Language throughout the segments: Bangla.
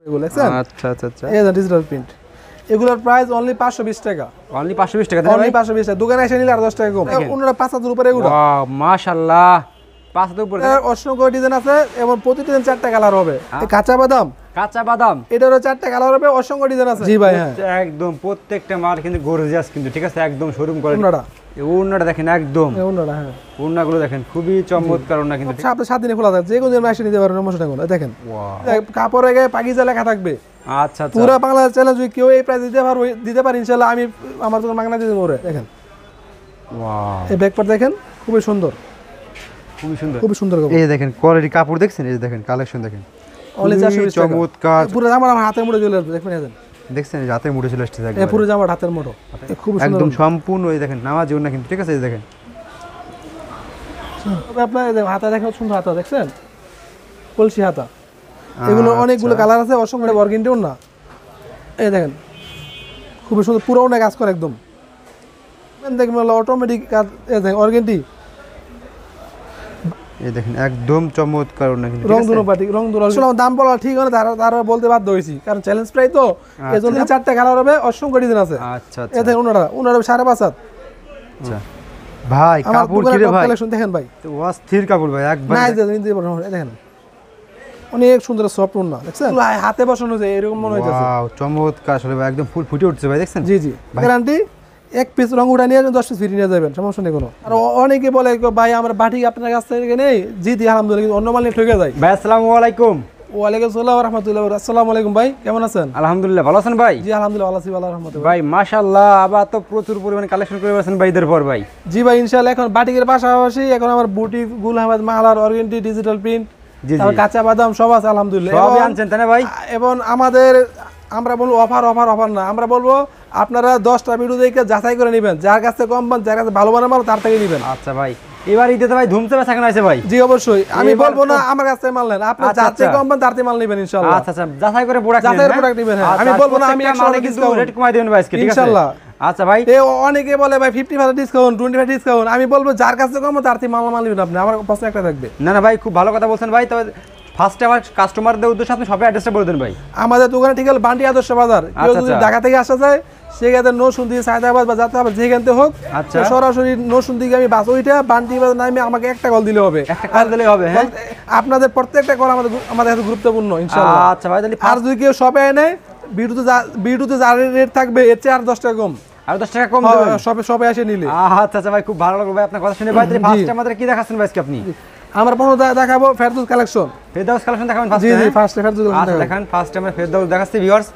এগুলো দেখছেন? আচ্ছা আচ্ছা আচ্ছা, এই যে ডিজিটাল প্রিন্ট, এগুলোর প্রাইস অনলি 520 টাকা। অনলি 520 টাকা দেন অনলি ভাই? 520 টাকা, দোকানে এসে নিলে আর 10 টাকা কম। ওনারা 5000 উপরে এগুলো। ওয়াও মাশাআল্লাহ, 5000 উপরে। অসংখ্য ডিজাইন আছে এবং প্রতিটা ডিজাইন 4টা কালার হবে। এই কাঁচা বাদাম, কাঁচা বাদাম, এটারও 4টা কালার হবে, অসংখ্য ডিজাইন আছে। জি ভাই, হ্যাঁ একদম প্রত্যেকটা মাল কিন্তু গর্জিয়াস কিন্তু, ঠিক আছে, একদম শোরুম করে। ওনারা এই ওড়নাটা দেখেন, একদম ওনারা, হ্যাঁ ওড়নাগুলো দেখেন খুবই চমৎকার ওড়না কিন্তু। আপনি 7 দিনে খোলা থাকে, যে কোনো দিন এসে নিতে পারেন সমস্যা নেই। দেখেন ওয়াও, কাপড়ে গায়ে পাকিজা লেখা থাকবে। আচ্ছা আচ্ছা, পুরো বাংলাদেশ চ্যালেঞ্জ, কেউ এই প্রাইস দিতে পারে ইনশাআল্লাহ, আমি আমার দোকান মাগনা দিয়ে দেবো। দেখেন ওয়াও, এই ব্যাকপার্ট দেখেন, খুবই সুন্দর, খুবই সুন্দর, খুবই সুন্দর। এই যে দেখেন কোয়ালিটি কাপড় দেখছেন, এই যে দেখেন কালেকশন দেখেন, অনলি 420 টাকা। চমৎকার। পুরো জামা আমার হাতের মুঠে চলে আসবে, দেখবেন দেখছেন এই যে হাতে মুড়ে চলে আসছে এই একদম, পুরো জামা হাতের মুঠো, খুব সুন্দর একদম সম্পূর্ণ। এই দেখেন নামাজি ওড়না কিন্তু, ঠিক আছে, এই যে দেখেন আপনার হাতা দেখেন, সুন্দর হাতা দেখছেন, কলসি হাতা। এগুলো অনেকগুলো কালার আছে, অসংখ্য অর্গেন্ডিও না। এই দেখেন খুবই সুন্দর, পুরো অনেক কাজ করে একদম। দেখবেন অটোমেটিক কাজ, এই দেখেন অর্গেন্ডি, এই দেখেন একদম চমৎকার ওড়না কিন্তু, রং দুনো পাটি, রং দুনো। আসলে আমার দাম বলা ঠিক হয় না, তারা বলতে বাধ্য হয়েছি, কারণ চ্যালেঞ্জ প্রায় তো, এজন্য 4টা কালার হবে, অসংখ্য ডিজাইন আছে। আচ্ছা আচ্ছা, এই দেখেন ওনারা 5.5 আচ্ছা ভাই, আমার কাপড় কি রে ভাই, কালেকশন দেখেন ভাই, তো অস্থির কাপড় ভাই, একবার না নিতে পারবেন। দেখেন অনেক সুন্দর সফট ওড়না, দেখছেন হাতে বসানো যায় এরকম মনে হইতেছে। ওয়াও চমৎকার আসলে ভাই, একদম ফুল ফুটে উঠছে ভাই, দেখছেন? জি জি, গ্যারান্টি। এক পিস রং উঠা নিয়ে 10 পিস ফ্রি নিয়ে যাবেন, সমস্যা নেই কোনো। আর অনেকে বলে ভাই আমরা বাটি আপনার কাছ থেকে নেই, জি দি আলহামদুলিল্লাহ, কিন্তু অন্য মাল নিয়ে ঠকে যায়। ভাই আসসালামু আলাইকুম। ওয়ালাইকুম আসসালাম ওয়া রাহমাতুল্লাহি। আসসালামু আলাইকুম ভাই, কেমন আছেন? আলহামদুলিল্লাহ, ভালো আছেন ভাই? জি আলহামদুলিল্লাহ ভালো আছি, ভালো রাহমাতুল্লাহ। ভাই মাশাআল্লাহ, আবার তো প্রচুর পরিমাণে কালেকশন করে আছেন ভাই ঈদের পর ভাই। জি ভাই ইনশাআল্লাহ, এখন বাটিকের পাশাপাশি এখন আমার বুটিক, গুল আহমেদ মালার, অর্গেন্ডি, ডিজিটাল প্রিন্ট, জি জি, তারপর কাঁচা বাদাম সব আছে আলহামদুলিল্লাহ। সবই আনছেন তাই না ভাই? এবং আমাদের আমরা বলবো অফার না, আমরা বলবো আপনারা 10টা ভিডিও দেখে যাচাই করে নেবেন, যার কাছে কম পান, যার কাছে ভালো মানের মাল তার থেকে নেবেন। আচ্ছা ভাই, এবার ঈদে তো ভাই ধুমতে বেচা কেন আছে ভাই? জি অবশ্যই, আমি বলবো না আমার কাছে মাল নেন, আপনি যার থেকে কম পান তার থেকে মাল নেবেন ইনশাআল্লাহ। আচ্ছা আচ্ছা, যাচাই করে প্রোডাক্ট যাচাই করে প্রোডাক্ট নেবেন, হ্যাঁ। আমি বলবো না আমি 100 ডিসকাউন্ট রেট কমাই দিবেন ভাই আজকে, ঠিক আছে ইনশাআল্লাহ। আচ্ছা ভাই, অনেকে বলে ভাই 50% ডিসকাউন্ট, 25% ডিসকাউন্ট, আমি বলবো যার কাছে কম তার থেকে মাল নেবেন আপনি। আমার প্রশ্ন একটা থাকবে। না না ভাই, খুব ভালো কথা বলছেন ভাই। তবে ফার্স্টে আমার কাস্টমারদের উদ্দেশ্যে আপনি সবাই অ্যাড্রেসটা বলে দেন ভাই। আমাদের দোকানে ঠিক আছে বান্টি আদর্শ বাজার, কেউ যদি ঢাকা থেকে আসা যায় সেক্ষেত্রে নরসিংদী, সায়দাবাদ বা যাত্রাবাদ যেখান থেকে হোক, আচ্ছা সরাসরি নরসিংদী আমি বাস ওইটা বান্টি বাজার নামে আমাকে একটা কল দিলে হবে। একটা কল দিলেই হবে, হ্যাঁ। আপনাদের প্রত্যেকটা কল আমাদের কাছে গুরুত্বপূর্ণ ইনশাআল্লাহ। আচ্ছা ভাই, তাহলে আর যদি কেউ শপে এনে ভিডিওতে যার রেট থাকবে এর চেয়ে আর 10 টাকা কম, আর 10 টাকা কম দেবেন শপে এসে নিলে। আচ্ছা আচ্ছা ভাই, খুব ভালো লাগলো ভাই আপনার কথা শুনে ভাই। তাহলে ফার্স্টে আমাদের কি দেখাচ্ছেন ভাই আজকে আপনি? আমরা প্রথমে দেখাবো ফেরদৌস কালেকশন। ফেরদৌস কালেকশন দেখাবেন জি ফার্স্টে? জি, ফার্স্টে ফেরদৌস কালেকশন দেখান। ফার্স্টে আমরা ফেরদৌস দেখাচ্ছি ভিউয়ার্স,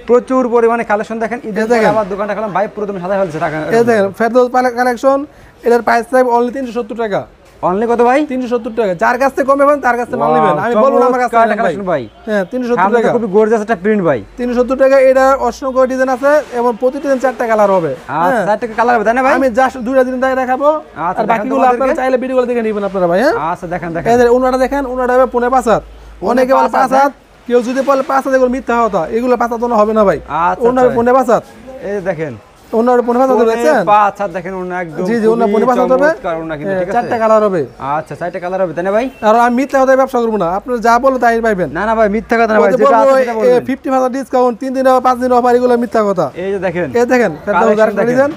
প্রচুর পরিমাণে কালেকশন দেখেন। ঈদের পরে আবার দোকানটা খেলাম ভাই, পুরো তুমি সাদা ফেলছে টাকা। এই দেখেন ফেরদৌস কালেকশন, এটার প্রাইস থাকবে অনলি 370 টাকা। অনলি কত ভাই? 370 টাকা। যার কাছ থেকে কমে পাবেন তার কাছ থেকে মাল নেবেন, আমি বলবো না আমার কাছে কালেকশন ভাই। হ্যাঁ 370 টাকা, খুবই গর্জিয়াস একটা প্রিন্ট ভাই। 370 টাকা। এটা অসংখ্য ডিজাইন আছে এবং প্রতিটা ডিজাইন 4টা কালার হবে। আচ্ছা, 4টা কালার হবে তাই না ভাই? আমি জাস্ট দুইটা ডিজাইন দেখাবো, আর বাকিগুলো আপনারা চাইলে ভিডিওগুলো দেখে নেবেন আপনারা ভাই, হ্যাঁ। আচ্ছা দেখেন দেখেন, এই ওনাটা দেখেন, ওনাটা হবে 5.5। অনেকে বলে 5, কেউ যদি বলে 5 এগুলো মিথ্যা কথা, এগুলো 5 তো হবে না ভাই। ওনাটা 5.5। এই দেখেন ওনার 5.5 দেখছেন? 5 দেখেন, ওনা একদম জি জি, ওনার 5.5 হবে, ওনা কিন্তু ঠিক আছে। 4টা কালার হবে। আচ্ছা 4টা কালার হবে তাই না ভাই? আর আমি মিথ্যা কথা ব্যবসা করব না, আপনারা যা বলে তাই পাইবেন। না না ভাই, মিথ্যা কথা না ভাই, যেটা আছে সেটা বলবেন। 50% ডিসকাউন্ট, 3 দিন 5 দিন অফার, এগুলো মিথ্যা কথা। এই যে দেখেন, এই দেখেন ফেরদৌস কালেকশন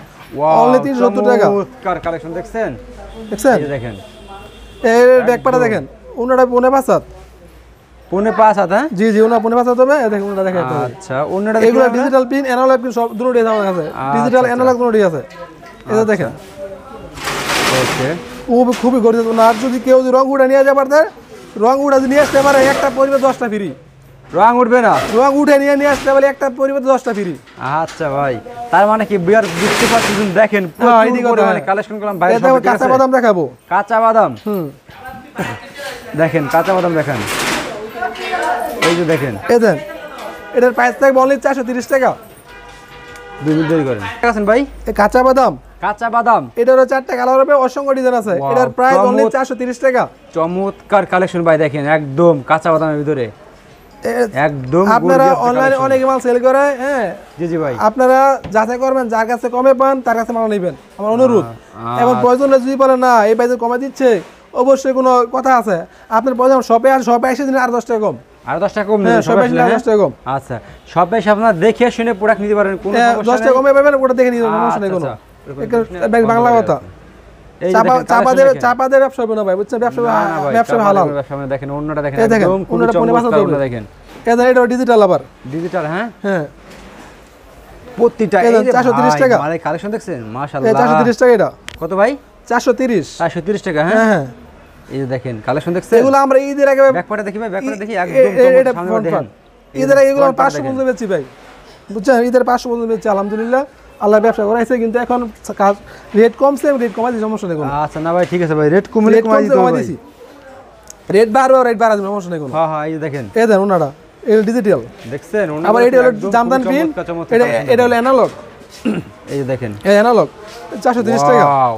অনলি 370 টাকা। কার কালেকশন দেখছেন? দেখছেন? এই যে দেখেন, এই ব্যাকপাটা দেখেন, ওনাটা 5.5। 5.5, হ্যাঁ জি জি, ওনা 5.5 হবে। এই দেখেন ওনাটা দেখেন। আচ্ছা, ওনাটা এগুলো ডিজিটাল প্রিন্ট, অ্যানালগ প্রিন্ট সব দুটোই আমার কাছে, ডিজিটাল অ্যানালগ দুটোই আছে। এটা দেখেন, ওকে, খুবই গর্জিয়াস। আর যদি কেউ রং উড়া নিয়ে যাবার দেয়, রং উড়া নিয়ে আসতে পারে, একটা পরিবার 10টা ফ্রি। রং উঠবে না? রং উঠে নিয়ে আসতে পারে, একটা পরিবার 10টা ফ্রি। আচ্ছা ভাই, তার মানে কি বিয়ার বুঝতে পারছেন? দেখেন কালেকশন করলাম ভাই। কাঁচা বাদাম দেখাবো, কাঁচা বাদাম। দেখেন কাঁচা বাদাম দেখেন, এই যে দেখেন, এই দেন, এটার প্রাইস থাকবে অনলি 430 টাকা। 2 মিনিট দেরি করেন। আছেন ভাই এই কাঁচা বাদাম, কাঁচা বাদাম, এটারও 4টা কালার হবে, অসংখ্য ডিজাইন আছে। এটার প্রাইস অনলি 430 টাকা। চমৎকার কালেকশন ভাই, দেখেন একদম কাঁচা বাদামের ভিতরে একদম। আপনারা অনলাইনে অনেক মাল সেল করে, হ্যাঁ জি জি ভাই, আপনারা যাচাই করবেন, যার কাছে কমে পান তার কাছে মাল নেবেন, আমার অনুরোধ। এবং প্রয়োজন যদি বলেন না এই প্রাইসে কমে দিচ্ছে, অবশ্যই কোনো কথা আছে, আপনার প্রয়োজন শপে এসে দিন আর 10 টাকা কম। আর 10 টাকা কম হ্যাঁ নেবেন সব সবাই এসে আসলে, 10 টাকা কম। আচ্ছা সবাই এসে আপনারা দেখে শুনে প্রোডাক্ট নিতে পারেন, কোনো হ্যাঁ, সমস্যা 10 টাকা নেই। কমে পাবেন, ওটা দেখে নিতে সমস্যা নেই কোনো। বাংলা কথা। এই যে চাপা দেখেন, চাপা collection দেবে, দেখেন। চাপা দেবে ব্যবসা হবে না ভাই, বুঝছেন? ব্যবসা না, না ভাই, ব্যবসা চাপা হালাল। দেবে, সামনে দেখেন অন্যটা দেখেন, এই দেখেন, একদম খুবই অন্যটা পনেরো চমৎকার, বছর অন্য ধরে। দেখেন এটা ডিজিটাল আবার। ডিজিটাল, হ্যাঁ হ্যাঁ প্রতিটা এই এই দেখেন, যে 430 ভাই, টাকা। মানে কালেকশন দেখছেন এই মাশাআল্লাহ। 430 টাকা এটা। কত ভাই? 430। 430 টাকা, হ্যাঁ হ্যাঁ হ্যাঁ। এই যে দেখেন কালেকশন দেখছেন, এগুলো আমরা ঈদের আগে ব্যাকপার্টে দেখি ভাই, ব্যাকপার্টে দেখি একদম এটা সামনে ফ্রন্ট দেখেন। পার্ট। ঈদের আগে এগুলো 500 পর্যন্ত বেচছি ভাই, বুঝছেন? ঈদের 500 পর্যন্ত বেচছি আলহামদুলিল্লাহ, আল্লাহ ব্যবসা করাইছে। কিন্তু এখন রেট কমছে, রেট কমাই দিছি, সমস্যা নেই কোনো। আচ্ছা না ভাই ঠিক আছে ভাই, রেট কমলে রেট কমাই দিতে হবে কমাই ভাই। দিছি, রেট বাড়বে, রেট বাড়া দিবে, সমস্যা নেই কোনো। হ্যাঁ হ্যাঁ এই যে দেখেন, এই দেন ওনারা, এটা ডিজিটাল। দেখছেন আবার এটা হলো জামদান প্রিন্ট, এটা এটা হলো অ্যানালগ। এই যে দেখেন এই অ্যানালগ 430 টাকা। ওয়াও,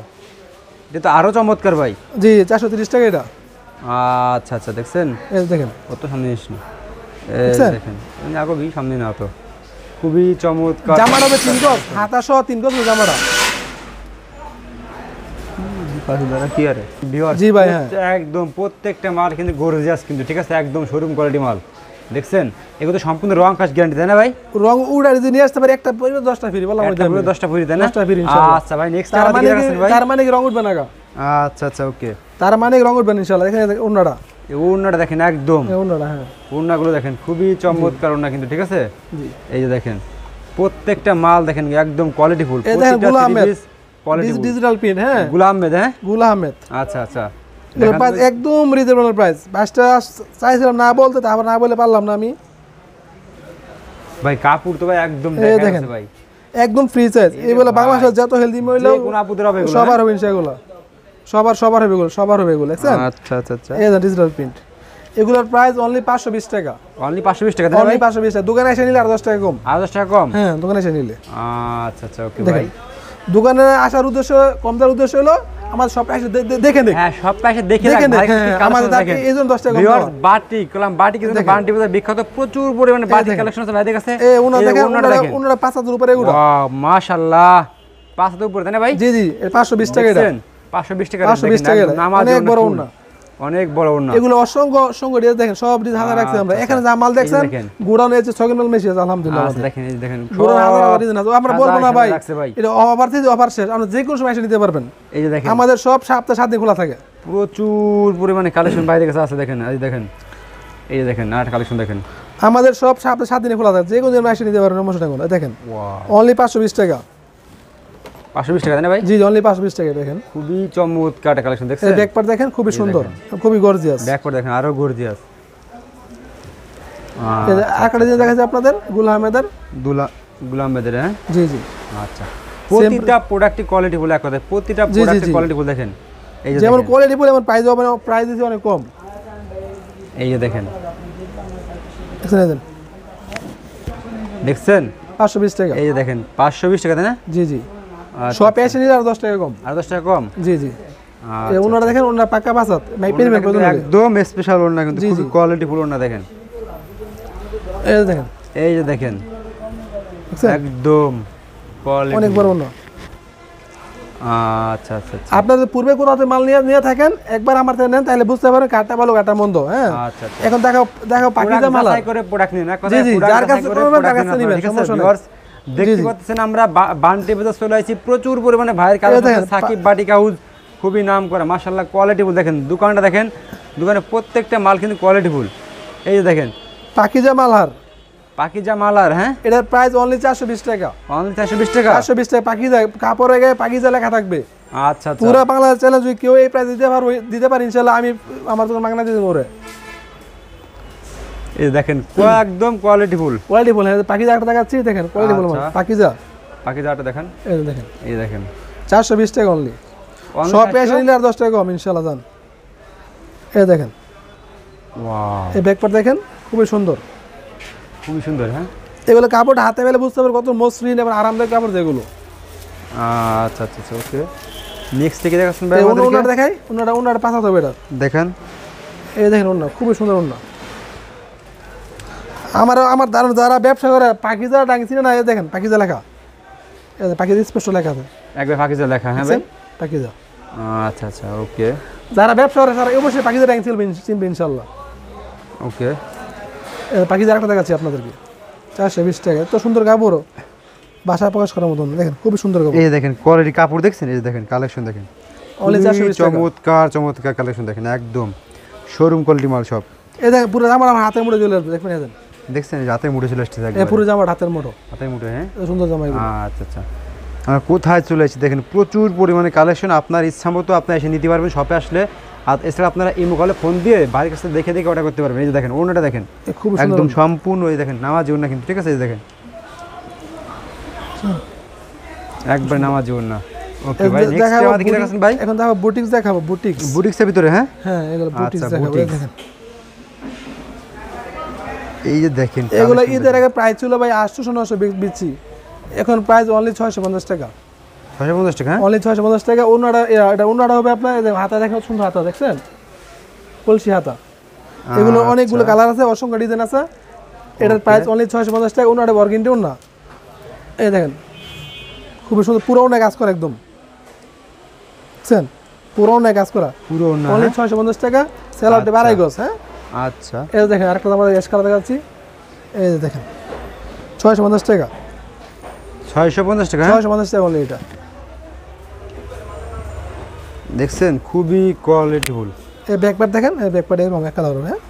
এটা তো আরো চমৎকার ভাই। জি 430 টাকা এটা। আচ্ছা আচ্ছা দেখছেন এই দেখেন, কত সামনে এসে, এই দেখছেন? দেখেন আগে ভি সামনে না তো, খুবই চমৎকার। জামাটা হবে 3 গজ, হাতা সহ 3 গজ জামাটা। কি আরে ভিউয়ার, জি ভাই, হ্যাঁ। একদম প্রত্যেকটা মাল কিন্তু গর্জিয়াস কিন্তু, ঠিক আছে, একদম শোরুম কোয়ালিটি মাল। দেখছেন এগুলো তো সম্পূর্ণ রং কাজ গ্যারান্টি, তাই না ভাই? রং উড়া যদি নিয়ে আসতে পারি, একটা পরিবার 10টা ফ্রি বললাম। একটা পুরো 10টা ফ্রি, তাই না? 10টা ফ্রি ইনশাআল্লাহ। আচ্ছা ভাই নেক্সট তার মানে আমাদের কাছে ভাই। তার মানে কি রং উঠবে না গা? আচ্ছা আচ্ছা ওকে, তার মানে রং উঠবে না ইনশাআল্লাহ। দেখেন ওন্নাটা, এই ওড়নাটা দেখেন একদম, এই ওন্নাটা, হ্যাঁ ওড়নাগুলো দেখেন খুবই চমৎকার ওড়না কিন্তু, ঠিক আছে। জি। এই যে দেখেন প্রত্যেকটা মাল দেখেন একদম কোয়ালিটি ফুল, এই দেখেন গুলা আহমেদ, কোয়ালিটি ডিজিটাল প্রিন্ট, হ্যাঁ গুলাম আহমেদ, হ্যাঁ গুলা আহমেদ। আচ্ছা আচ্ছা এগুলো প্রাইস একদম রিজনেবল প্রাইস। বাইশটা চাইছিলাম না বলতে, তারপর না বলে পারলাম না আমি। ভাই কাপড় তো ভাই একদম এই দেখা দেখেন, যাচ্ছে ভাই, একদম ফ্রি সাইজ। এগুলো বাংলাদেশের যত হেলদি মহিলা যে কোনো আপুদের হবে এগুলো, সবার হবে ইনশাআল্লাহ, সবার হবে এগুলো, সবার হবে এগুলো, দেখছেন? আচ্ছা আচ্ছা আচ্ছা এই যে ডিজিটাল প্রিন্ট, এগুলোর প্রাইস অনলি 520 টাকা। অনলি 520 টাকা, তাই না অনলি ভাই? 520 টাকা। দোকানে এসে নিলে আর 10 টাকা কম। আর 10 টাকা কম, হ্যাঁ দোকানে এসে নিলে। আচ্ছা আচ্ছা ওকে দেখেন, ভাই। দোকানে আসার উদ্দেশ্য, কম দেওয়ার উদ্দেশ্য হলো আমার সব এসে দেখে নেই, হ্যাঁ সব পাশে দেখে দেখে রাখ নেই। ভাই, হ্যাঁ, কি আমাদের কালেকশন দেখেন। এই জন্য 10 টাকা কম ভিউয়ার্স দেওয়া। বাটিক কলাম, বাটিক কিন্তু দেখেন। বান্টি বাজার বিখ্যাত, প্রচুর পরিমাণে বাটিক দেখেন। কালেকশন আছে ভাইদের কাছে। এই ওনারা এই দেখেন, ওনাটা দেখেন, ওনারা 5,000 উপরে এগুলো। ওয়াও মাশাআল্লাহ, 500 উপরে, তাই না ভাই? জি জি, এর 520 টাকা এটা। দেখছেন? 520 টাকা, 520 টাকা এটা। অনেক বড় ওড়না। অনেক বড় ওড়না। এগুলো অসংখ্য ডিজাইন দেখেন, সব ডিজাইন হাতে রাখছি আমরা। আচ্ছা, এখানে যা মাল দেখছেন, দেখেন। গোডাউনে আছে 6 কিলো মেশি আছে আলহামদুলিল্লাহ আচ্ছা আমাদের। দেখেন, এই দেখেন গোডাউনে হাজার ডিজাইন আছে, আমরা বলবো না ভাই, রাখছে ভাই। এটা অফার থেকে অফার শেষ, আমরা যে কোনো সময় এসে নিতে পারবেন। এই যে দেখেন আমাদের সব সপ্তাহে 7 দিন খোলা থাকে। প্রচুর পরিমাণে কালেকশন বাইরে কাছে আছে, দেখেন এই দেখেন, এই যে দেখেন আর কালেকশন দেখেন, আমাদের সব সপ্তাহে 7 দিনে খোলা থাকে, যে কোনো দিন এসে নিতে পারবেন, সমস্যা নেই কোনো। দেখেন ওয়াও অনলি 520 টাকা। 520 টাকা, তাই না ভাই? জি অনলি 520 টাকা। দেখেন খুবই চমৎকার কালেকশন, দেখছেন? এই ব্যাকপার্ট দেখেন, খুবই সুন্দর, খুবই গর্জিয়াস। ব্যাকপার্ট দেখেন আরো গর্জিয়াস। আরেকটা ডিজাইন দেখাচ্ছি আপনাদের, গুল আহমেদের। গুলাম বেদের, হ্যাঁ জি জি, আচ্ছা। প্রতিটা প্রোডাক্টের কোয়ালিটি বলে এক কথা, প্রতিটা জি, জি, প্রোডাক্টের জি। কোয়ালিটি বলে দেখেন। এই যে যেমন দেখেন, কোয়ালিটি বলে, এমন প্রাইস হবে না, প্রাইস দিচ্ছে অনেক কম। এই যে দেখেন, দেখছেন দেখছেন 520 টাকা। এই যে দেখেন 520 টাকা, তাই না? জি জি, আচ্ছা, সব এসে নিলে আর 10 টাকা কম। আর 10 টাকা কম। জি জি, আচ্ছা, ওনারা দেখেন, ওনারা পাক্কা বাসাত মাই ওড়নাটা পেনবেন কিন্তু একদম স্পেশাল ওড়না কিন্তু, জি, খুবই জি। কোয়ালিটি ফুল ওড়না দেখেন। এই যে দেখেন, এই যে দেখেন দেখছেন? একদম কোয়ালিটি অনেক বড় ওনা। আচ্ছা আচ্ছা আচ্ছা আপনাদের পূর্বে কোথাও মাল নিয়ে থাকেন, একবার আমার থেকে নেন, তাহলে বুঝতে পারেন কাঠটা ভালো কাঠটা মন্দ। হ্যাঁ আচ্ছা, আচ্ছা। এখন দেখো পাকিজা মাল। যাচাই করে প্রোডাক্ট নিন, না কথা জি, জি, প্রোডাক্ট যার কাছে যাচাই করে করবেন, তার প্রোডাক্ট কাছে নিন নিবেন, আপনারা, ঠিক আছে? সমস্যা নেই। ভিউয়ার্স দেখতে জি। পাচ্ছেন আমরা বান্টি বাজার চলে আসছি, প্রচুর পরিমাণে ভাইয়ের কালেকশন দেখেন, আছে, সাকিব বাটিক হাউস খুবই নাম করা, মাশাআল্লাহ কোয়ালিটি ফুল। দেখেন দোকানটা দেখেন, দোকানে প্রত্যেকটা মাল কিন্তু কোয়ালিটি ফুল। এই যে দেখেন পাকিজা মালহার, পাকিজা মালার, হ্যাঁ এটার প্রাইস অনলি 420 টাকা। অনলি 420 টাকা। 420 টাকা পাকিজা, কাপড়ে গায়ে পাকিজা লেখা থাকবে। আচ্ছা আচ্ছা পুরো বাংলাদেশ চ্যালেঞ্জ, কেউ এই প্রাইস দিতে পারে ইনশাআল্লাহ, আমি আমার দোকান মাগনা দিয়ে দেবো। এই দেখেন একদম কোয়ালিটি ফুল। কোয়ালিটি বলে পাকিজা একটা দেখাচ্ছি, দেখেন কোয়ালিটি বলে আচ্ছা। পাকিজা। পাকিজাটা দেখেন, এই যে দেখেন এই দেখেন 420 টাকা অনলি। Only সব 420 এসে নিলে আর 10 টাকা কম ইনশাআল্লাহ জান। এই দেখেন, ওয়াও এই ব্যাকপার্ট দেখেন, খুবই সুন্দর। খুবই সুন্দর, হ্যাঁ এগুলো কাপড় হাতে পেলে বুঝতে পারবে কত মসৃণ এবং আরামদায়ক কাপড় যেগুলো। আচ্ছা আচ্ছা আচ্ছা ওকে। নেক্সট থেকে দেখাচ্ছেন ভাই ওনার আমাদেরকে, দেখাই, ওনার পাঁচাতে হবে এটা। দেখেন এই দেখেন ওনার খুবই সুন্দর ওনার। আমার ধারণা যারা ব্যবসা করে পাকিজা ডাঙ্গি চিনে না, এই দেখেন পাকিজা লেখা, এই যে পাকিজা স্পষ্ট লেখা আছে, একবার পাকিজা লেখা, হ্যাঁ ভাই পাকিজা। আচ্ছা আচ্ছা ওকে যারা ব্যবসা করে তারা অবশ্যই পাকিজা ডাঙ্গি চিনবে ইনশাআল্লাহ। ওকে। পাখি আরেকটা দেখাচ্ছি আপনাদেরকে, 420 টাকা। এত সুন্দর কাপড়, বাসা প্রকাশ করার মতন। দেখেন খুবই সুন্দর কাপড়। এই যে দেখেন কোয়ালিটি কাপড় দেখছেন, এই যে দেখেন কালেকশন দেখেন, অনলি খুবই 420 টাকা। চমৎকার চমৎকার কালেকশন দেখেন, একদম শোরুম কোয়ালিটি মাল সব। এই দেখেন পুরো জামা আমার হাতের মুঠে চলে আসবে, দেখবেন এই দেখেন। দেখছেন এই যে হাতে মুঠে চলে আসছে এই একদম, পুরো জামা হাতের মুঠো, হাতে মুঠে। হ্যাঁ, এত সুন্দর জামা এগুলো। আচ্ছা আচ্ছা, আমরা কোথায় চলে এসেছি দেখেন, প্রচুর পরিমাণে কালেকশন। আপনার ইচ্ছা মতো আপনি এসে নিতে পারবেন শপে আসলে। আর এছাড়া আপনারা ইমো কলে ফোন দিয়ে বাড়ির কাছে দেখে দেখে অর্ডার করতে পারবেন। এই যে দেখেন ওনাটা দেখেন, খুব সুন্দর একদম সম্পূর্ণ এই দেখেন নামাজি ওড়না কিন্তু, ঠিক আছে? এই দেখেন একবার নামাজি ওড়না। ওকে ভাই, নেক্সট দেখাবো আমাদের কি দেখাচ্ছেন ভাই? এখন দেখাবো বুটিক্স দেখাবো, বুটিক্স। বুটিক্সের ভিতরে? হ্যাঁ হ্যাঁ, এগুলো বুটিক্স আচ্ছা, দেখাবো। এই বুটিক্স। দেখেন এই যে দেখেন এগুলো collection ঈদের আগে প্রাইস ছিল ভাই 800-900 বিচ্ছি, এখন প্রাইস অনলি 650 টাকা। 650 টাকা? হ্যাঁ অনলি 650 টাকা। ওনাটা এটা ওনাটা হবে আপনার, এই যে হাতা দেখেন সুন্দর হাতা, দেখছেন কলসি হাতা। এগুলো অনেকগুলো কালার আছে, অসংখ্য ডিজাইন আছে। এটার প্রাইস অনলি 650 টাকা। ওনাটা বর্গিনটি ওনা, এই দেখেন খুবই সুন্দর, পুরো ওনা কাজ করা একদম, দেখছেন পুরো ওনা কাজ করা, পুরো ওড়না। অনলি 650 টাকা। সেলারটি 12 গজ। হ্যাঁ, আচ্ছা, এই যে দেখেন আরেকটা আমাদের এস কালার দেখাচ্ছি, এই যে দেখেন 650 টাকা। 650 টাকা? হ্যাঁ 650 টাকা অনলি এটা। দেখছেন খুবই কোয়ালিটিফুল। এই ব্যাকপ্যাড দেখেন, এই ব্যাকপ্যাড এরকম এক কালার হবে। হ্যাঁ,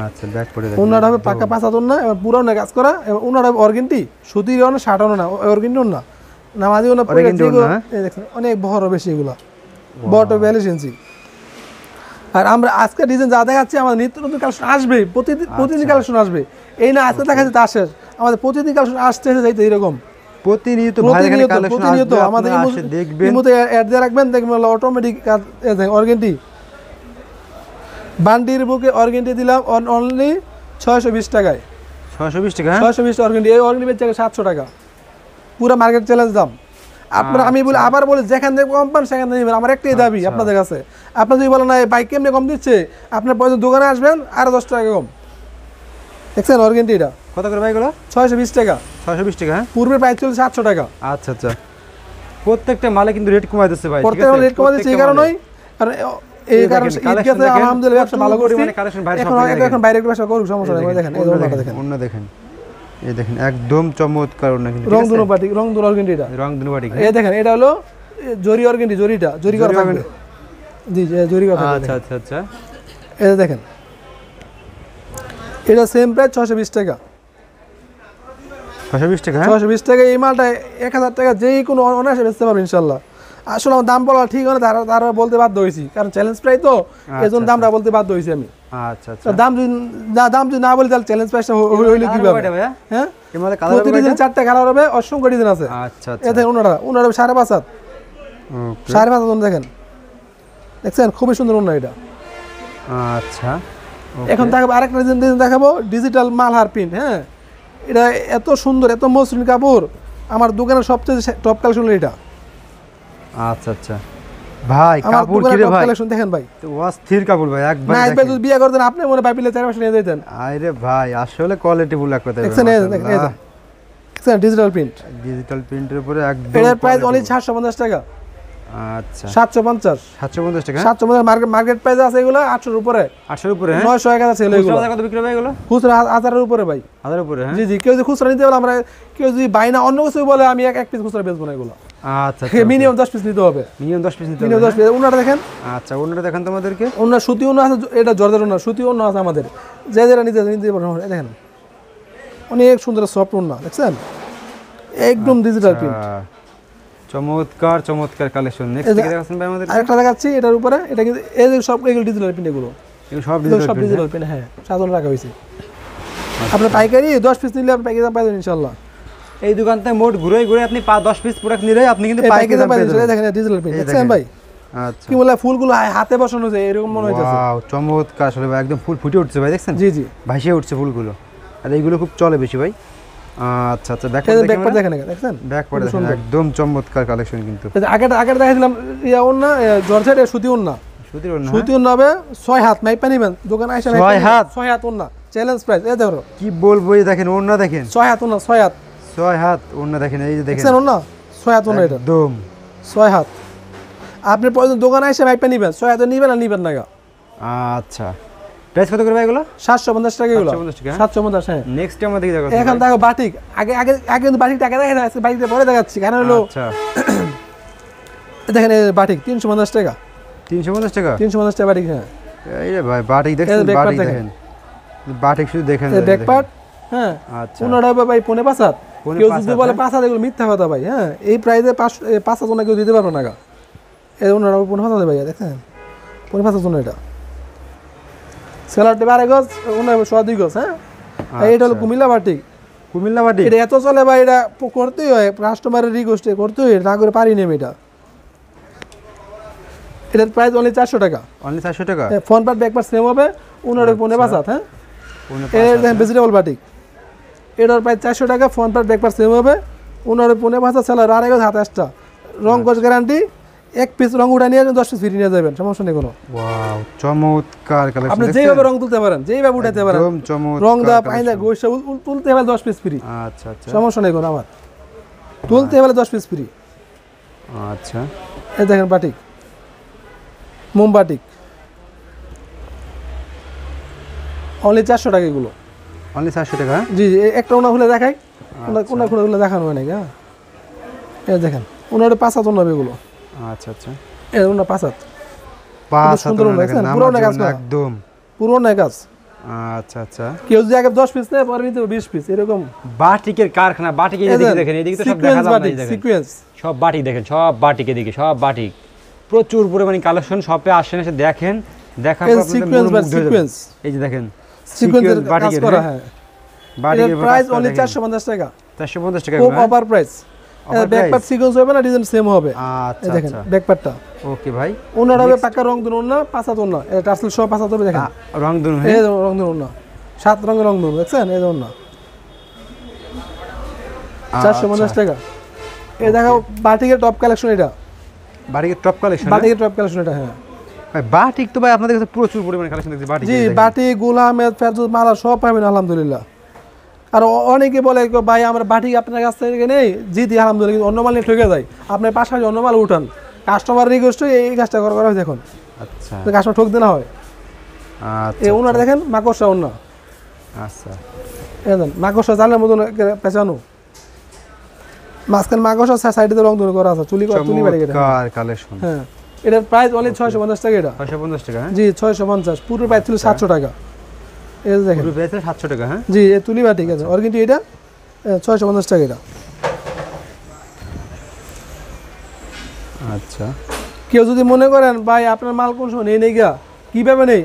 আচ্ছা, ব্যাক পড়ে দেখেন, ওনাটা হবে পাকা 5 না, এবার পুরো না কাজ করা। এবার ওনাটা হবে অর্গেন্টি, সুতির না, শার্টও না, অর্গেন্টি না, নামাজিও না, Organdy ওড়না, হ্যাঁ? এই দেখেন অনেক বড় বেশি এগুলা, বড় 42 ইঞ্চি। আর আমরা আজকে ডিজাইন যা দেখাচ্ছি, আমাদের নিত্য নতুন কালেকশন আসবে, প্রতিদিন কালেকশন আসবে। এই না আজকে দেখাচ্ছি তা শেষ, আমাদের প্রতিদিন কালেকশন আসতে যাইতে এরকম প্রতিনিয়ত ভাই এখানে কালেকশন প্রতিনিয়ত আসবে, আমাদের আপনারা আসে দেখবেন। ইমোতে অ্যাড দিয়ে রাখবেন, দেখবেন অটোমেটিক অর্গেন্টি বান্ডির বুকে অর্গেন্টি দিলাম অনলি 620 টাকায়। 620 টাকা? 620 অর্গেন্টি, এই অর্গেন্টি বেচে 700 টাকা, পুরো মার্কেট চ্যালেঞ্জ দাম। আপনারা আমি বলি আবার বলি, যেখান থেকে কম পান সেখান থেকে নেবেন, আমার একটাই দাবি আপনাদের কাছে। আপনার যদি বলেন না এই বাইক কেমনে কম দিচ্ছে, আপনার পয়সা দোকানে আসবেন আরো 10 টাকা কম। দেখছেন অর্গেন্টি এটা কত করে ভাই এগুলো? 620 টাকা। 620 টাকা? হ্যাঁ, পূর্বের প্রাইস ছিল 700 টাকা। আচ্ছা আচ্ছা, প্রত্যেকটা মালে কিন্তু রেট কমাই দিচ্ছে ভাই, ঠিক প্রত্যেকটা আছে? রেট কমা দিচ্ছে এই কারণেই, কারণ এই কারণে ঈদ গেছে আলহামদুলিল্লাহ ব্যবসা ভালো করছি। এখন বাইরে একটু ব্যবসা করুক, সমস্যা নেই। দেখেন এই ওনাটা দেখেন, ওন্না দেখেন, এই দেখেন একদম চমৎকার ওন্না কিন্তু, রং দুনো পাটি, রং দুনো অর্গেন্টি এটা, রং দুনো বাটি। এই দেখেন এটা হলো জরি অর্গেন্টি, জরিটা জরি করা থাকবে। জি জি, জরি করা থাকবে। আচ্ছা আচ্ছা আচ্ছা, এই দেখেন এটা সেম প্রাইস 620 টাকা। 620 টাকা? 620 টাকা। এই মালটা 1000 টাকা যেই কোনো অনায়াসে বেচতে পারবে ইনশাল্লাহ। আসলে আমার দাম বলা ঠিক হয় না, তারা বলতে বাধ্য হয়েছি, কারণ চ্যালেঞ্জ প্রাইস তো, এই জন্য দামটা বলতে বাধ্য হয়েছি আমি। আচ্ছা আচ্ছা, দাম যদি না বলি তাহলে চ্যালেঞ্জ প্রাইসটা হইলে কি হবে? হ্যাঁ, প্রতিদিন 4টা কালার হবে, অসংখ্য ডিজাইন আছে। আচ্ছা এই আচ্ছা, দেখেন ওনারা 5.5 হাত, 5.5 হাত দেখেন, দেখছেন খুবই সুন্দর ওনা এটা। আচ্ছা, এখন দেখাবো আরেকটা ডিজাইন দেখাবো, ডিজিটাল মালহার প্রিন্ট। হ্যাঁ, এটা এত সুন্দর, এত মসৃণ কাপড়, আমার দোকানের সবচেয়ে টপ কালেকশন এটা। আচ্ছা আচ্ছা ভাই, আমার কাপড় কি দোকানের রে টপ ভাই? কালেকশন দেখেন ভাই, তো অস্থির কাপড় ভাই, একবার না একবার যদি বিয়ে করতেন আপনি মনে ভাই পিলে 4 মাস নিয়ে যেতেন। আরে ভাই আসলে কোয়ালিটি ফুল এক কথা, দেখছেন দেখছেন ডিজিটাল প্রিন্ট, ডিজিটাল প্রিন্টের উপরে একদম। এটার প্রাইস অনলি 750 টাকা। আচ্ছা, 750 750 টাকা? 750 মার্কেট প্রাইস আছে এগুলো 800 এর উপরে, 800 এর উপরে? হ্যাঁ, 900 1000 সেল এগুলো। খুচরা কত বিক্রি হবে এগুলো? খুচরা 1000 এর উপরে ভাই। 1000 এর উপরে? হ্যাঁ, জি জি, কেউ যদি খুচরা নিতে বলে, আমরা কেউ যদি বাইনা অন্য কিছু বলে, আমি এক পিস খুচরা বেচবো না এগুলো। আচ্ছা, মিনিমাম 10 পিস নিতে হবে, মিনিমাম 10 পিস নিতে হবে। Minimum 10 piece. ওনাটা দেখেন, আচ্ছা, ওনাটা দেখান তোমাদেরকে। ওনার সুতি ওনা আছে, এটা জর্জের ওনা, সুতি ওনা আছে আমাদের, যে যারা নিতে পারেন। দেখেন অনেক সুন্দর সফট ওনা, দেখছেন একদম ডিজিটাল প্রিন্ট, চমৎকার চমৎকার কালেকশন। নেক্সট কি দেখাচ্ছেন ভাই আমাদের? আরেকটা দেখাচ্ছি এটার উপরে, এটা কিন্তু এই যে সব এগুলো ডিজিটাল প্রিন্ট, এগুলো এগুলো সব সব ডিজিটাল প্রিন্ট। হ্যাঁ, সাধারণ রাখা হয়েছে। আপনার পাইকারি 10 পিস নিলে আপনি পাইকারি দাম পাবেন ইনশাআল্লাহ। এই দোকানতে মোট ঘুরে ঘুরে আপনি 10 পিস প্রোডাক্ট নিলে আপনি কিন্তু পাইকারি দাম পাবেন। দেখেন ডিজিটাল প্রিন্ট, দেখছেন ভাই আচ্ছা, কি বলে ফুলগুলো হাতে বসানো যায় এরকম মনে হইতেছে। ওয়াও, চমৎকার আসলে ভাই, একদম ফুল ফুটে উঠছে ভাই, দেখছেন? জি জি, ভাসিয়ে উঠছে ফুলগুলো, আর এইগুলো খুব চলে বেশি ভাই। আচ্ছা আচ্ছা, ব্যাক ব্যাকপ্যাড দেখেন, দেখছেন ব্যাক পড়ে দেখেন, একদম চমৎকার কালেকশন কিন্তু। আগে দেখাইছিলাম ইয়া ওন্না, জর্জেট সুতি ওন্না, সুতির ওড়না? সুতি ওন্না হবে 6 হাত, মাইপা নিবেন দোকানে আইসা 6 হাত? 6 হাত ওন্না, চ্যালেঞ্জ প্রাইস। এই দেখো কি বলবো, এই দেখেন ওড়না দেখেন, 6 হাত ওন্না, 6 হাত, 6 হাত ওড়না দেখেন, এই যে দেখেন দেখছেন ওন্না 6 হাত ওন্না, এটা একদম 6 হাত। আপনি প্রয়োজন দোকানে আইসা মাইপা নিবেন, 6 হাত নিবেন আর নিবেন না গা। আচ্ছা, প্রাইস কত করে ভাই এগুলো? 750 টাকা এগুলো। 750 টাকা, 750, হ্যাঁ। নেক্সট আমরা দেখি দেখো এখন দেখো বাটিক, আগে আগে আগে কিন্তু বাটিক টাকা দেখেন, আজকে বাটিকটা পরে দেখাচ্ছি। কারণ হলো আচ্ছা দেখেন এই বাটিক 350 টাকা, 350 টাকা 350 টাকা বাটিক, হ্যাঁ। এই রে ভাই বাটিক দেখেন, এই back part বাটিক দেখেন। দেখেন, বাটিক শুধু দেখেন ব্যাক পার্ট, হ্যাঁ। আচ্ছা 15 টাকা ভাই, 5.5। পৌনে কেউ 5 যদি বলে 5 এগুলো মিথ্যা কথা ভাই, হ্যাঁ। এই প্রাইসে 5 জন্য কেউ দিতে পারবে না গা। এই 15 ভাই দেখেন, 5 জন্য এটা সেলারটা 12 গজ, 2 গজ, হ্যাঁ। আর এটা হলো কুমিল্লা বাটিক, কুমিল্লা বাটিক। এটা এত চলে ভাই, এটা করতেই হয়, কাস্টমারের রিকোয়েস্টে করতেই হয়, না করে পারি নেম। এটার প্রাইস অনলি 400 টাকা, অনলি 400 টাকা। Front part back part same হবে। 15.5, হ্যাঁ। পৌনে এর দেখেন ভেজিটেবল বাটিক, এটার প্রাইস 400 টাকা, front part back part same হবে। 15.5 সেলার, আর এক হাত এক্সট্রা, রং কস গ্যারান্টি। 1 পিস রং উঠা নিয়ে 10 পিস ফ্রি নিয়ে যাবেন, সমস্যা নেই কোনো। ওয়াও চমৎকার কালেকশন, আপনি যেভাবে রং তুলতে পারেন, যেভাবে উঠাতে পারেন, একদম চমৎকার রং দা পাইন্দা গোসা তুলতে হবে 10 পিস ফ্রি, আচ্ছা আচ্ছা সমস্যা নেই কোনো আমার, তুলতে হবে 10 পিস ফ্রি। আচ্ছা এই দেখেন বাটিক, মোমবাটিক, অনলি 400 টাকা এগুলো। অনলি 400 টাকা। জি জি, একটা ওনা খুলে দেখাই, কোনা খুলে দেখানো হয় নাকি, হ্যাঁ। এই দেখেন ওনার 5 হাত ওনা এগুলো, আচ্ছা আচ্ছা এই ওনা 5 হাত, 5 সুন্দর ওনা, দেখছেন? পুরো ওনা কাজ করা। একদম। পুরো ওনা কাজ। আচ্ছা আচ্ছা কেউ যদি আগে 10 পিস নেয়, পরে নিতে 20 পিস, এরকম। বাটিকের কারখানা, বাটিকের এদিকে দেখেন, এদিকে তো সব সিকোয়েন্স দেখালাম না, বাটিক, এই দেখেন সিকোয়েন্স। সব বাটিক দেখেন, সব বাটিক এদিকে, সব বাটিক, প্রচুর পরিমাণে কালেকশন। শপে আসেন, এসে দেখেন, দেখার এই পর আপনাদের সিকোয়েন্স মন বা মুগ্ধ হয়ে যাবে। সিকোয়েন্স, এই যে দেখেন সিকোয়েন্সের কাজ বাটিকের, করা, হ্যাঁ, হ্যাঁ। বাটিকের এর প্রাইস কাজটা অনলি দেখেন। 450 টাকা, 450 টাকা খুব এগুলো, হ্যাঁ? Offer price. Offer back price? Part sequence হবে না, ডিজাইন সেম হবে। আচ্ছা এই দেখেন আচ্ছা ব্যাক পার্টটা, ওকে ভাই। ওনার হবে পাকা রং দুন ওনা, 5 হাত ওনা, এটা টার্সেল সহ 5 হাত হবে, দেখেন। রং দুন, এই যে রং দুন ওনা, 7 রঙের রং দুন, দেখছেন? এই যে ওনা 450 টাকা। এই দেখো বাটিকের টপ কালেকশন, এটা বাটিকের টপ কালেকশন, বাটিকের টপ কালেকশন এটা, হ্যাঁ। ভাই বাটিক তো ভাই আপনাদের কাছে প্রচুর পরিমাণে কালেকশন দেখছি বাটিক। জি, বাটি, গোলামেদ, ফেরদৌস, মালা সব পাবেন আলহামদুলিল্লাহ। আর অনেকে বলে ভাই আমরা বাটিক আপনার কাছ থেকে নেই, জি দি আলহামদুলিল্লাহ, কিন্তু অন্য মাল নিয়ে ঠকে যায়। আপনার পাশাপাশি অন্য মাল উঠান, কাস্টমার রিকোয়েস্ট এই কাজটা করা হয় দেখুন, আচ্ছা কাস্টমার ঠক দেনা হয়। আচ্ছা এই ওনার দেখেন মাকড়সা ওনা, আচ্ছা এই দেন মাকড়সা জালের মতন পেঁচানো, মাঝখানে মাকড়সা, সাইডে রং ধরে করা আছে, চুলি বাড়ি এটা, চমৎকার কালেকশন। হ্যাঁ। এটার প্রাইস অনলি 650 টাকা, এটা 650 টাকা, হ্যাঁ? জি 650, পুরো প্রাইস ছিল 700 টাকা। এই যে দেখেন, পুরো বেচে 700 টাকা, হ্যাঁ? জি এই তুলি বাটিক আছে, ওর কিন্তু এটা 650 টাকা এটা। আচ্ছা কেউ যদি মনে করেন ভাই আপনার মাল কোন সময় নেই গা, কীভাবে নেই,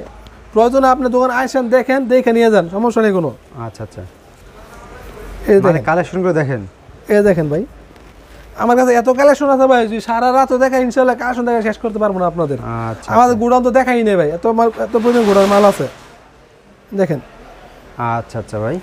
প্রয়োজনে আপনি দোকান আসেন, দেখেন, দেখে নিয়ে যান, সমস্যা নেই কোনো। আচ্ছা আচ্ছা, এই মানে দেখেন, কালেকশনগুলো দেখেন, এই দেখেন ভাই, আমার কাছে এত কালেকশন আছে ভাই, যদি সারা রাত দেখা ইনশাল্লাহ কালেকশন দেখা শেষ করতে পারবো না আপনাদের। আচ্ছা আমাদের গোডাউন তো দেখাই নেই ভাই, এত মাল, এত পরিমাণ গোডাউন মাল আছে, দেখেন। আচ্ছা আচ্ছা ভাই,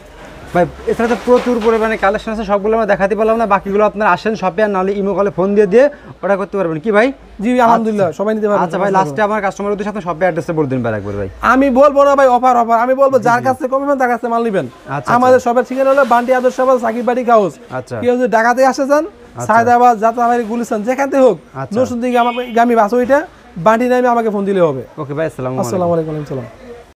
ভাই এছাড়া তো প্রচুর পরিমাণে কালেকশন আছে, সবগুলো আমরা দেখাতে পারলাম না, বাকিগুলো আপনারা আসেন শপে, আর নাহলে ইমো কলে ফোন দিয়ে অর্ডার করতে পারবেন, কি ভাই? জি আলহামদুলিল্লাহ, সবাই নিতে পারবেন। আচ্ছা ভাই, লাস্টে আমার কাস্টমার উদ্দেশ্যে আপনার শপে অ্যাড্রেসটা বলে দিন ভাই একবার ভাই। আমি বলবো না ভাই অফার, আমি বলবো যার কাছে কমবেন তার কাছে মাল নেবেন। আচ্ছা, আমাদের সবার ঠিকানা হলো বান্টি আদর্শাবাদ সাকিব বাড়ি হাউস। আচ্ছা কেউ যদি ঢাকাতে আসতে চান, সায়দাবাদ, যাত্রাবাড়ি, গুলিস্তান, যেখান থেকে হোক, আচ্ছা। নরসিংদী গামী বাস ওইটা বান্টি নামে আমাকে ফোন দিলে হবে। ওকে ভাই, আসসালামু আলাইকুম। আসসালামু আলাইকুম।